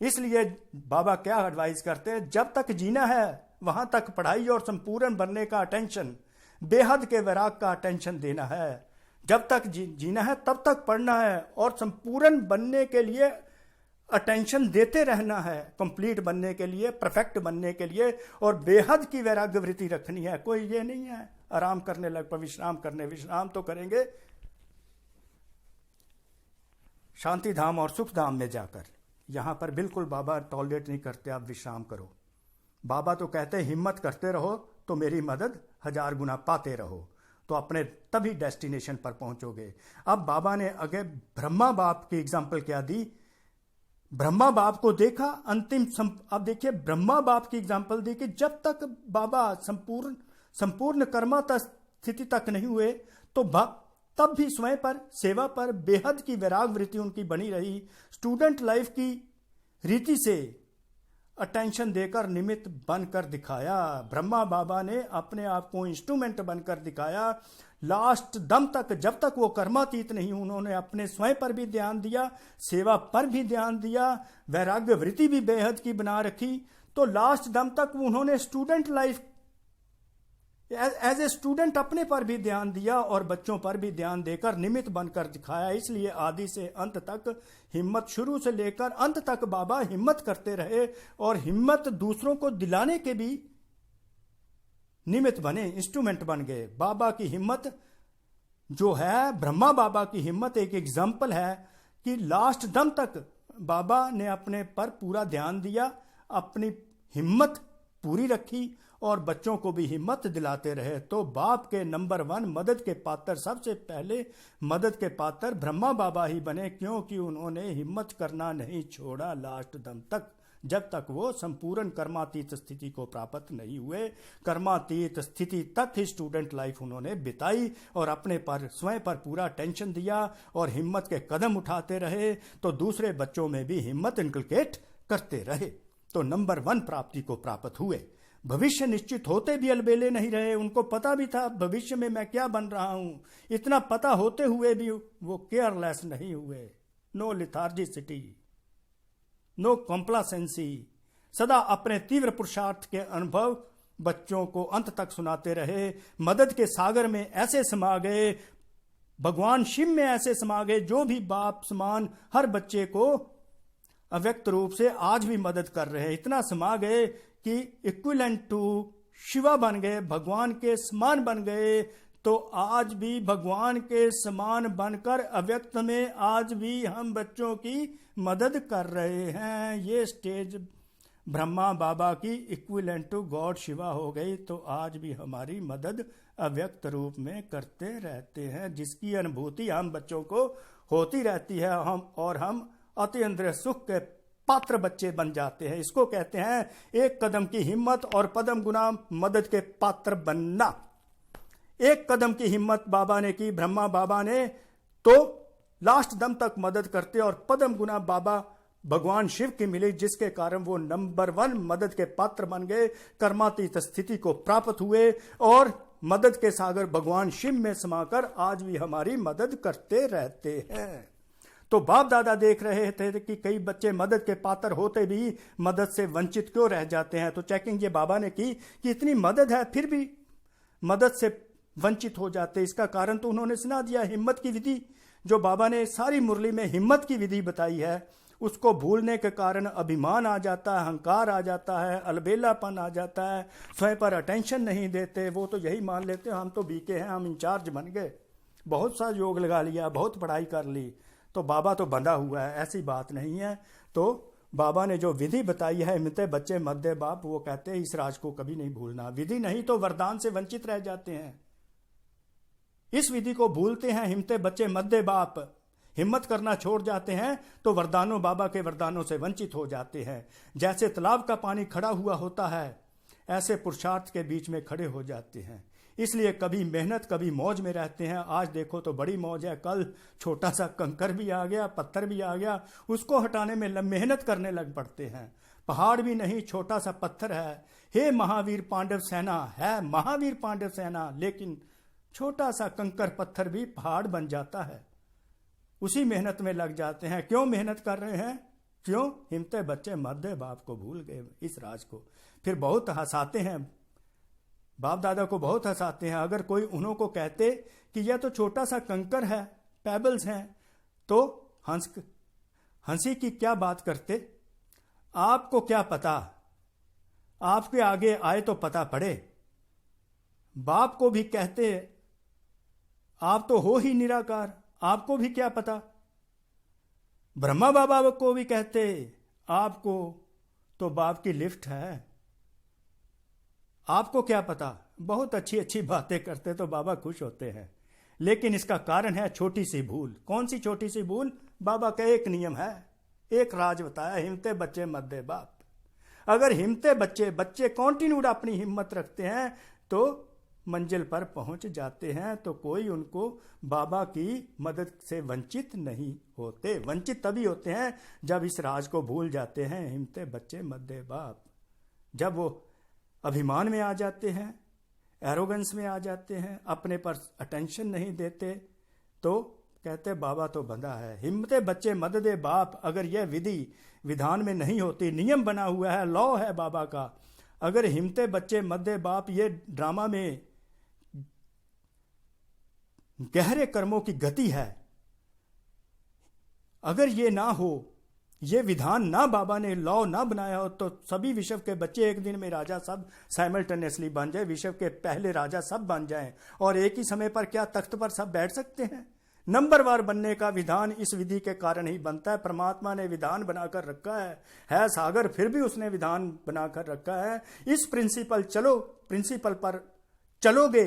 इसलिए बाबा क्या एडवाइस करते हैं, जब तक जीना है वहां तक पढ़ाई और संपूर्ण बनने का अटेंशन, बेहद के वैराग का अटेंशन देना है। जब तक जीना है तब तक पढ़ना है और संपूर्ण बनने के लिए अटेंशन देते रहना है, कंप्लीट बनने के लिए, परफेक्ट बनने के लिए, और बेहद की वैराग्य वृत्ति रखनी है। कोई ये नहीं है आराम करने लग पर विश्राम करने, विश्राम तो करेंगे शांति धाम और सुख धाम में जाकर। यहां पर बिल्कुल बाबा टॉलरेट नहीं करते आप विश्राम करो। बाबा तो कहते हैं हिम्मत करते रहो तो मेरी मदद 1000 गुना पाते रहो, तो अपने तभी डेस्टिनेशन पर पहुंचोगे। अब बाबा ने आगे ब्रह्मा बाप की एग्जाम्पल क्या दी, ब्रह्मा बाप को देखा अब देखिए ब्रह्मा बाप की एग्जाम्पल दी कि जब तक बाबा संपूर्ण कर्मा स्थिति तक नहीं हुए तो तब भी स्वयं पर, सेवा पर बेहद की वैराग वृत्ति उनकी बनी रही। स्टूडेंट लाइफ की रीति से अटेंशन देकर निमित्त बनकर दिखाया। ब्रह्मा बाबा ने अपने आप को इंस्ट्रूमेंट बनकर दिखाया। लास्ट दम तक, जब तक वो कर्मातीत नहीं, उन्होंने अपने स्वयं पर भी ध्यान दिया, सेवा पर भी ध्यान दिया, वैराग्य वृत्ति भी बेहद की बना रखी। तो लास्ट दम तक उन्होंने student life as a student अपने पर भी ध्यान दिया और बच्चों पर भी ध्यान देकर निमित्त बनकर दिखाया। इसलिए आदि से अंत तक हिम्मत, शुरू से लेकर अंत तक बाबा हिम्मत करते रहे और हिम्मत दूसरों को दिलाने के भी निमित्त बने, इंस्ट्रूमेंट बन गए। बाबा की हिम्मत जो है, ब्रह्मा बाबा की हिम्मत एक एग्जाम्पल है कि लास्ट दम तक बाबा ने अपने पर पूरा ध्यान दिया, अपनी हिम्मत पूरी रखी और बच्चों को भी हिम्मत दिलाते रहे। तो बाप के नंबर 1 मदद के पात्र, सबसे पहले मदद के पात्र ब्रह्मा बाबा ही बने, क्योंकि उन्होंने हिम्मत करना नहीं छोड़ा लास्ट दम तक, जब तक वो संपूर्ण कर्मातीत स्थिति को प्राप्त नहीं हुए। कर्मातीत स्थिति तक ही स्टूडेंट लाइफ उन्होंने बिताई और अपने पर स्वयं पर पूरा टेंशन दिया और हिम्मत के कदम उठाते रहे, तो दूसरे बच्चों में भी हिम्मत इनकलकेट करते रहे, तो नंबर 1 प्राप्ति को प्राप्त हुए। भविष्य निश्चित होते भी अलबेले नहीं रहे, उनको पता भी था भविष्य में मैं क्या बन रहा हूं। इतना पता होते हुए भी वो केयरलेस नहीं हुए। नो लिथार्जिसिटी, नो कॉम्प्लासेंसी, सदा अपने तीव्र पुरुषार्थ के अनुभव बच्चों को अंत तक सुनाते रहे। मदद के सागर में ऐसे समा गए, भगवान शिव में ऐसे समा गए, जो भी बाप समान हर बच्चे को अव्यक्त रूप से आज भी मदद कर रहे हैं। इतना समा गए कि इक्विवेलेंट टू शिवा बन गए, भगवान के समान बन गए। तो आज भी भगवान के समान बनकर अव्यक्त में आज भी हम बच्चों की मदद कर रहे हैं। ये स्टेज ब्रह्मा बाबा की इक्विवेलेंट टू गॉड शिवा हो गई, तो आज भी हमारी मदद अव्यक्त रूप में करते रहते हैं, जिसकी अनुभूति हम बच्चों को होती रहती है। हम अतीन्द्रिय सुख के पात्र बच्चे बन जाते हैं। इसको कहते हैं एक कदम की हिम्मत और पदम गुना मदद के पात्र बनना। एक कदम की हिम्मत बाबा ने की, ब्रह्मा बाबा ने, तो लास्ट दम तक मदद करते, और पदम गुना बाबा भगवान शिव की मिली, जिसके कारण वो नंबर 1 मदद के पात्र बन गए, कर्मातीत स्थिति को प्राप्त हुए और मदद के सागर भगवान शिव में समाकर आज भी हमारी मदद करते रहते हैं। तो बाप दादा देख रहे थे कि कई बच्चे मदद के पात्र होते भी मदद से वंचित क्यों रह जाते हैं। तो चेकिंग ये बाबा ने की कि इतनी मदद है फिर भी मदद से वंचित हो जाते। इसका कारण तो उन्होंने सुना दिया, हिम्मत की विधि। जो बाबा ने सारी मुरली में हिम्मत की विधि बताई है, उसको भूलने के कारण अभिमान आ जाता है, अहंकार आ जाता है, अलबेलापन आ जाता है, स्वयं पर अटेंशन नहीं देते। वो तो यही मान लेते हम तो बीके हैं, हम इंचार्ज बन गए, बहुत सा योग लगा लिया, बहुत पढ़ाई कर ली, तो बाबा तो बंधा हुआ है। ऐसी बात नहीं है। तो बाबा ने जो विधि बताई है, हिम्मते बच्चे मध्य बाप, वो कहते हैं इस राज को कभी नहीं भूलना। विधि नहीं तो वरदान से वंचित रह जाते हैं। इस विधि को भूलते हैं, हिम्मते बच्चे मध्य बाप, हिम्मत करना छोड़ जाते हैं तो वरदानों, बाबा के वरदानों से वंचित हो जाते हैं। जैसे तालाब का पानी खड़ा हुआ होता है, ऐसे पुरुषार्थ के बीच में खड़े हो जाते हैं। इसलिए कभी मेहनत कभी मौज में रहते हैं। आज देखो तो बड़ी मौज है, कल छोटा सा कंकर भी आ गया, पत्थर भी आ गया, उसको हटाने में मेहनत करने लग पड़ते हैं। पहाड़ भी नहीं, छोटा सा पत्थर है। हे महावीर पांडव सेना है, महावीर पांडव सेना, लेकिन छोटा सा कंकर पत्थर भी पहाड़ बन जाता है। उसी मेहनत में लग जाते हैं। क्यों मेहनत कर रहे हैं? क्यों? हिम्मते बच्चे मध्य बाप को भूल गए, इस राज को। फिर बहुत हंसाते हैं, बाप दादा को बहुत हंसाते हैं। अगर कोई उन्हों को कहते कि यह तो छोटा सा कंकर है, पेबल्स हैं, तो हंसी की क्या बात करते? आपको क्या पता, आपके आगे आए तो पता पड़े। बाप को भी कहते आप तो हो ही निराकार, आपको भी क्या पता। ब्रह्मा बाबा को भी कहते आपको तो बाप की लिफ्ट है, आपको क्या पता। बहुत अच्छी अच्छी बातें करते तो बाबा खुश होते हैं, लेकिन इसका कारण है छोटी सी भूल। कौन सी छोटी सी भूल? बाबा का एक नियम है, एक राज बताया, हिम्मते बच्चे मध्य बाप। अगर हिम्मते बच्चे कॉन्टिन्यूड अपनी हिम्मत रखते हैं तो मंजिल पर पहुंच जाते हैं। तो कोई उनको बाबा की मदद से वंचित नहीं होते। वंचित तभी होते हैं जब इस राज को भूल जाते हैं, हिम्मते बच्चे मध्य बाप। जब वो अभिमान में आ जाते हैं, एरोगेंस में आ जाते हैं, अपने पर अटेंशन नहीं देते, तो कहते बाबा तो बंधा है। हिम्मते बच्चे मदद बाप, अगर यह विधि विधान में नहीं होती, नियम बना हुआ है, लॉ है बाबा का, अगर हिम्मते बच्चे मध्य बाप ये ड्रामा में गहरे कर्मों की गति है, अगर ये ना हो, ये विधान ना बाबा ने लॉ ना बनाया हो, तो सभी विश्व के बच्चे एक दिन में राजा सब साइमल्टेनियसली बन जाए, विश्व के पहले राजा सब बन जाएं, और एक ही समय पर क्या तख्त पर सब बैठ सकते हैं? नंबरवार बनने का विधान इस विधि के कारण ही बनता है। परमात्मा ने विधान बनाकर रखा है सागर, फिर भी उसने विधान बनाकर रखा है। इस प्रिंसिपल पर चलोगे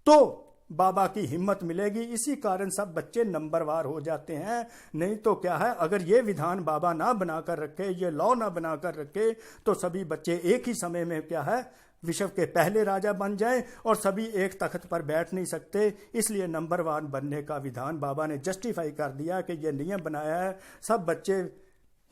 तो बाबा की हिम्मत मिलेगी। इसी कारण सब बच्चे नंबरवार हो जाते हैं। नहीं तो क्या है, अगर ये विधान बाबा ना बनाकर रखे, ये लॉ ना बनाकर रखे, तो सभी बच्चे एक ही समय में क्या है, विश्व के पहले राजा बन जाएं और सभी एक तख्त पर बैठ नहीं सकते। इसलिए नंबरवार बनने का विधान बाबा ने जस्टिफाई कर दिया कि ये नियम बनाया है। सब बच्चे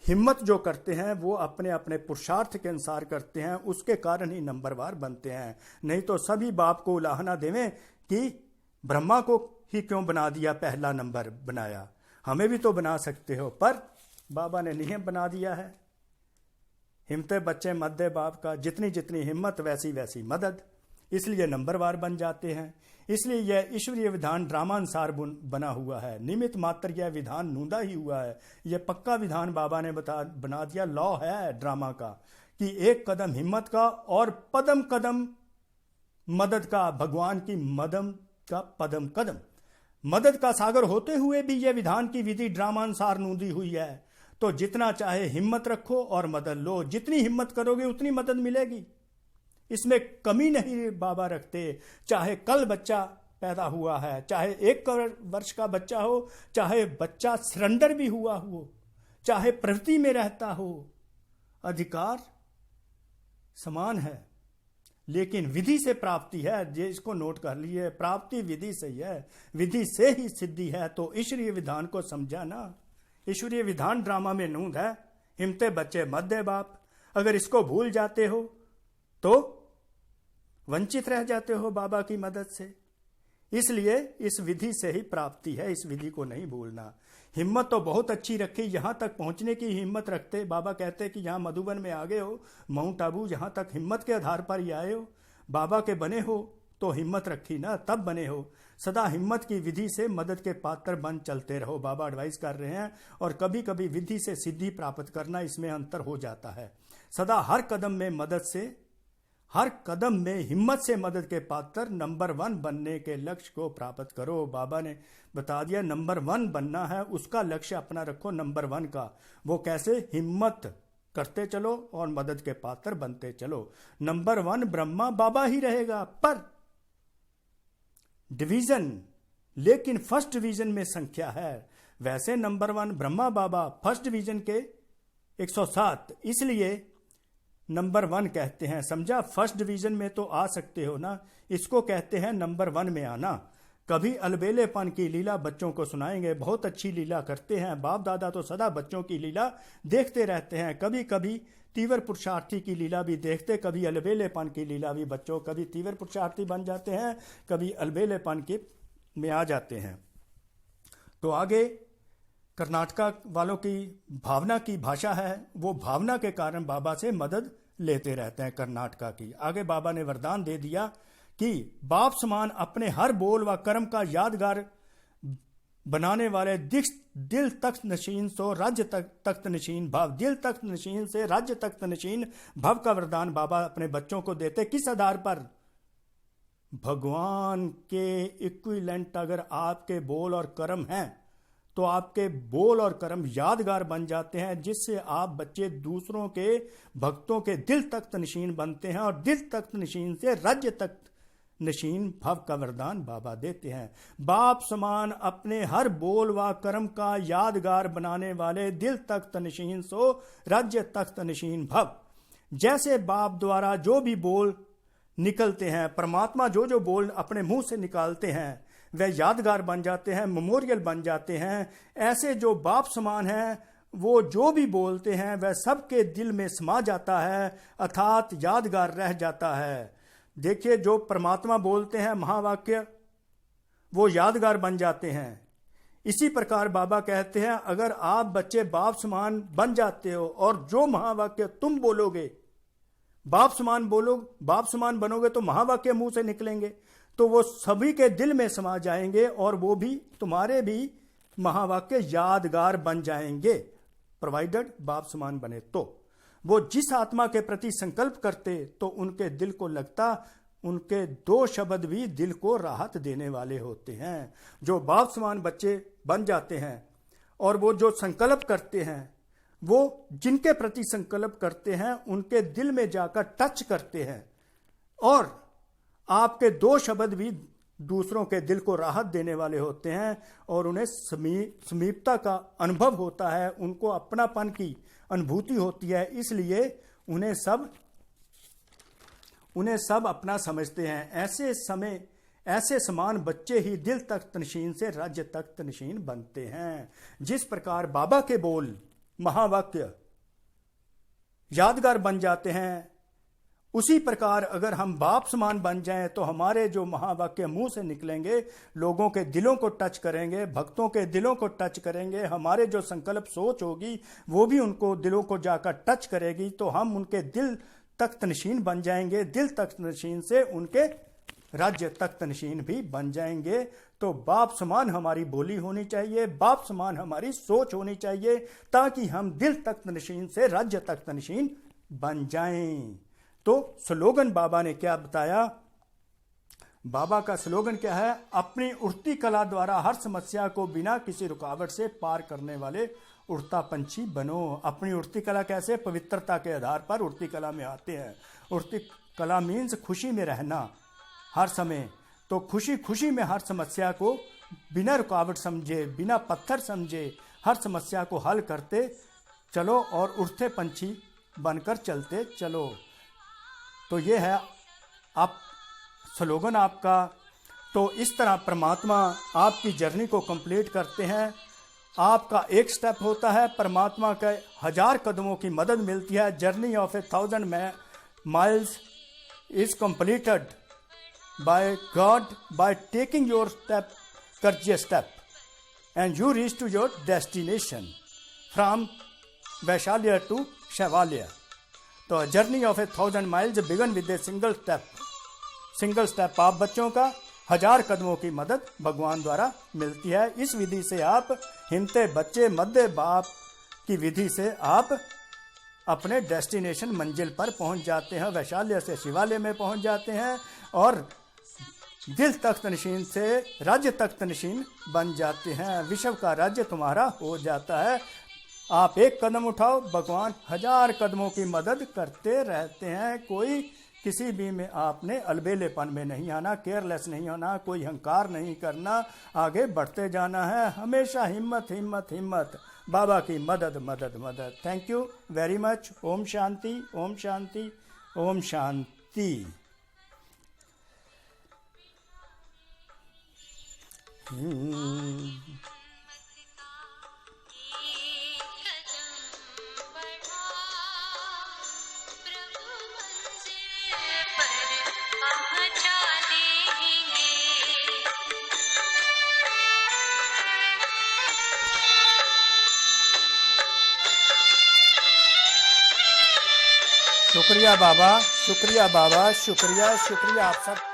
हिम्मत जो करते हैं वो अपने अपने पुरुषार्थ के अनुसार करते हैं, उसके कारण ही नंबरवार बनते हैं। नहीं तो सभी बाप को उलाहना देवें कि ब्रह्मा को ही क्यों बना दिया, पहला नंबर बनाया, हमें भी तो बना सकते हो। पर बाबा ने नियम बना दिया है, हिम्मते बच्चे मध्य बाप का, जितनी जितनी हिम्मत वैसी वैसी मदद, इसलिए नंबरवार बन जाते हैं। इसलिए यह ईश्वरीय विधान ड्रामानुसार बना हुआ है। निमित्त मात्र यह विधान नूंदा ही हुआ है। यह पक्का विधान बाबा ने बना दिया, लॉ है ड्रामा का, कि एक कदम हिम्मत का और पदम कदम मदद का, भगवान की मदम का पदम कदम मदद का सागर होते हुए भी यह विधान की विधि ड्रामानुसार नूंदी हुई है। तो जितना चाहे हिम्मत रखो और मदद लो, जितनी हिम्मत करोगे उतनी मदद मिलेगी, इसमें कमी नहीं बाबा रखते। चाहे कल बच्चा पैदा हुआ है, चाहे 1 वर्ष का बच्चा हो, चाहे बच्चा सरेंडर भी हुआ हो, चाहे प्रवृत्ति में रहता हो, अधिकार समान है। लेकिन विधि से प्राप्ति है, ये इसको नोट कर लिए, प्राप्ति विधि से ही है, विधि से ही सिद्धि है। तो ईश्वरीय विधान को समझा ना, ईश्वरीय विधान ड्रामा में नूंद है, हिम्मते बच्चे मध्य बाप। अगर इसको भूल जाते हो तो वंचित रह जाते हो बाबा की मदद से। इसलिए इस विधि से ही प्राप्ति है, इस विधि को नहीं भूलना। हिम्मत तो बहुत अच्छी रखी, यहां तक पहुंचने की हिम्मत रखते। बाबा कहते कि यहां मधुबन में आ गए हो, माउंट आबू, यहां तक हिम्मत के आधार पर ही आए हो, बाबा के बने हो तो हिम्मत रखी ना, तब बने हो। सदा हिम्मत की विधि से मदद के पात्र बन चलते रहो, बाबा एडवाइस कर रहे हैं। और कभी कभी विधि से सिद्धि प्राप्त करना, इसमें अंतर हो जाता है। सदा हर कदम में मदद से, हर कदम में हिम्मत से मदद के पात्र नंबर 1 बनने के लक्ष्य को प्राप्त करो। बाबा ने बता दिया नंबर 1 बनना है, उसका लक्ष्य अपना रखो नंबर 1 का। वो कैसे? हिम्मत करते चलो और मदद के पात्र बनते चलो। नंबर 1 ब्रह्मा बाबा ही रहेगा, पर डिवीजन, लेकिन फर्स्ट डिवीजन में संख्या है। वैसे नंबर 1 ब्रह्मा बाबा, फर्स्ट डिवीजन के 107, इसलिए नंबर 1 कहते हैं। समझा? फर्स्ट डिवीजन में तो आ सकते हो ना, इसको कहते हैं नंबर 1 में आना। कभी अलबेलेपन की लीला बच्चों को सुनाएंगे, बहुत अच्छी लीला करते हैं बाप दादा, तो सदा बच्चों की लीला देखते रहते हैं। कभी कभी तीव्र पुरुषार्थी की लीला भी देखते, कभी अलबेलेपन की लीला भी बच्चों, कभी तीव्र पुरुषार्थी बन जाते हैं, कभी अलबेलेपन के में आ जाते हैं। तो आगे कर्नाटका वालों की भावना की भाषा है, वो भावना के कारण बाबा से मदद लेते रहते हैं कर्नाटका की। आगे बाबा ने वरदान दे दिया कि बाप समान अपने हर बोल व कर्म का यादगार बनाने वाले दिल तख्त नशीन सो राज्य तख्त नशीन भव, दिल तख्त नशीन से राज्य तख्त नशीन भव का वरदान बाबा अपने बच्चों को देते। किस आधार पर? भगवान के इक्विवेलेंट अगर आपके बोल और कर्म हैं तो आपके बोल और कर्म यादगार बन जाते हैं, जिससे आप बच्चे दूसरों के भक्तों के दिल तख्त नशीन बनते हैं और दिल तख्त नशीन से राज्य तख्त नशीन भव का वरदान बाबा देते हैं। बाप समान अपने हर बोल व कर्म का यादगार बनाने वाले दिल तख्त नशीन सो राज्य तख्त नशीन भव। जैसे बाप द्वारा जो भी बोल निकलते हैं, परमात्मा जो जो बोल अपने मुंह से निकालते हैं वह यादगार बन जाते हैं, मेमोरियल बन जाते हैं। ऐसे जो बाप समान हैं वो जो भी बोलते हैं वह सबके दिल में समा जाता है, अर्थात यादगार रह जाता है। देखिए, जो परमात्मा बोलते हैं महावाक्य, वो यादगार बन जाते हैं। इसी प्रकार बाबा कहते हैं अगर आप बच्चे बाप समान बन जाते हो और जो महावाक्य तुम बोलोगे, बाप समान बनोगे तो महावाक्य मुंह से निकलेंगे, तो वो सभी के दिल में समा जाएंगे और वो भी तुम्हारे भी महावाक्य यादगार बन जाएंगे, प्रोवाइडेड बाप समान बने। तो वो जिस आत्मा के प्रति संकल्प करते तो उनके दिल को लगता उनके दो शब्द भी दिल को राहत देने वाले होते हैं। जो बाप समान बच्चे बन जाते हैं और वो जो संकल्प करते हैं, वो जिनके प्रति संकल्प करते हैं उनके दिल में जाकर टच करते हैं, और आपके दो शब्द भी दूसरों के दिल को राहत देने वाले होते हैं और उन्हें समीपता का अनुभव होता है, उनको अपनापन की अनुभूति होती है। इसलिए उन्हें सब अपना समझते हैं। ऐसे समान बच्चे ही दिल तख्त नशीन से राज्य तख्त नशीन बनते हैं। जिस प्रकार बाबा के बोल महावाक्य यादगार बन जाते हैं, उसी प्रकार अगर हम बाप समान बन जाएं तो हमारे जो महावाक्य मुंह से निकलेंगे लोगों के दिलों को टच करेंगे, भक्तों के दिलों को टच करेंगे। हमारे जो संकल्प सोच होगी वो भी उनको दिलों को जाकर टच करेगी, तो हम उनके दिल तख्त नशीन बन जाएंगे। दिल तख्त नशीन से उनके राज्य तख्त नशीन भी बन जाएंगे। तो बाप समान हमारी बोली होनी चाहिए, बाप समान हमारी सोच होनी चाहिए, ताकि हम दिल तख्त नशीन से राज्य तख्त नशीन बन जाएं। तो स्लोगन बाबा ने क्या बताया? बाबा का स्लोगन क्या है? अपनी उड़ती कला द्वारा हर समस्या को बिना किसी रुकावट से पार करने वाले उड़ता पंछी बनो। अपनी उड़ती कला कैसे? पवित्रता के आधार पर उड़ती कला में आते हैं। उड़ती कला मीन्स खुशी में रहना हर समय। तो खुशी खुशी में हर समस्या को बिना रुकावट समझे, बिना पत्थर समझे हर समस्या को हल करते चलो और उड़ते पंछी बनकर चलते चलो। तो ये है आप स्लोगन आपका। तो इस तरह परमात्मा आपकी जर्नी को कंप्लीट करते हैं। आपका एक स्टेप होता है, परमात्मा के 1000 कदमों की मदद मिलती है। Journey of 1000 miles is completed by God by taking your courageous step, and you reach to your destination from Vaishalya to Shaivalya. तो journey of 1000 miles begin with a single step. आप बच्चों का 1000 कदमों की मदद भगवान द्वारा मिलती है। इस विधि से आप हिमते बच्चे मध्य बाप की विधि से आप अपने डेस्टिनेशन मंजिल पर पहुंच जाते हैं। वैशाल्य से शिवालय में पहुंच जाते हैं और दिल तख्त नशीन से राज्य तख्त नशीन बन जाते हैं। विश्व का राज्य तुम्हारा हो जाता है। आप एक कदम उठाओ, भगवान 1000 कदमों की मदद करते रहते हैं। कोई किसी भी में आपने अलबेलेपन में नहीं आना, केयरलेस नहीं होना, कोई अहंकार नहीं करना, आगे बढ़ते जाना है। हमेशा हिम्मत हिम्मत हिम्मत, बाबा की मदद मदद मदद। Thank you very much. ओम शांति, ओम शांति, ओम शांति। शुक्रिया बाबा, शुक्रिया बाबा, शुक्रिया शुक्रिया आप सब।